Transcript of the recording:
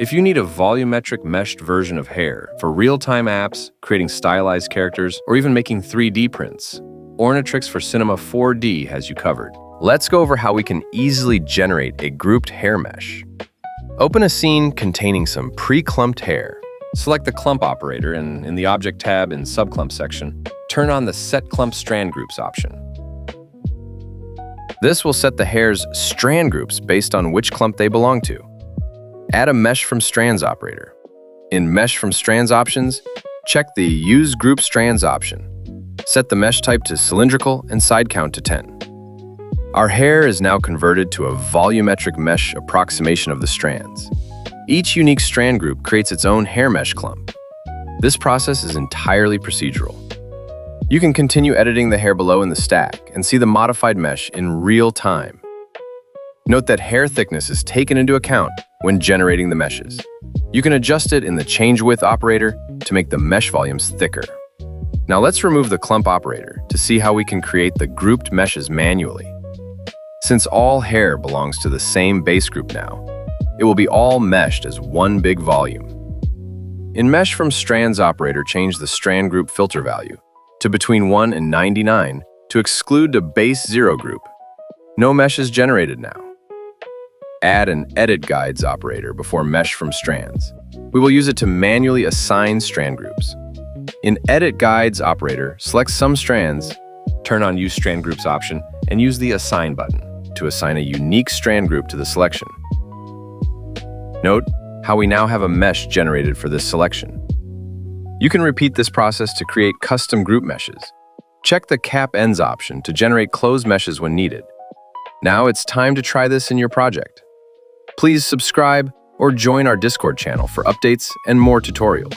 If you need a volumetric meshed version of hair for real-time apps, creating stylized characters, or even making 3D prints, Ornatrix for Cinema 4D has you covered. Let's go over how we can easily generate a grouped hair mesh. Open a scene containing some pre-clumped hair. Select the Clump operator and in the Object tab in Subclump section, turn on the Set Clump Strand Groups option. This will set the hair's strand groups based on which clump they belong to. Add a Mesh from Strands operator. In Mesh from Strands options, check the Use Group Strands option. Set the mesh type to cylindrical and side count to 10. Our hair is now converted to a volumetric mesh approximation of the strands. Each unique strand group creates its own hair mesh clump. This process is entirely procedural. You can continue editing the hair below in the stack and see the modified mesh in real time. Note that hair thickness is taken into account when generating the meshes. You can adjust it in the Change Width operator to make the mesh volumes thicker. Now let's remove the Clump operator to see how we can create the grouped meshes manually. Since all hair belongs to the same base group now, it will be all meshed as one big volume. In Mesh from Strands operator, change the strand group filter value to between 1 and 99 to exclude the base 0 group. No mesh is generated now. Add an Edit Guides operator before Mesh from Strands. We will use it to manually assign strand groups. In Edit Guides operator, select some strands, Turn on Use Strand Groups option, and use the Assign button to assign a unique strand group to the selection. Note how we now have a mesh generated for this selection. You can repeat this process to create custom group meshes. Check the Cap Ends option to generate closed meshes when needed. Now it's time to try this in your project. Please subscribe or join our Discord channel for updates and more tutorials.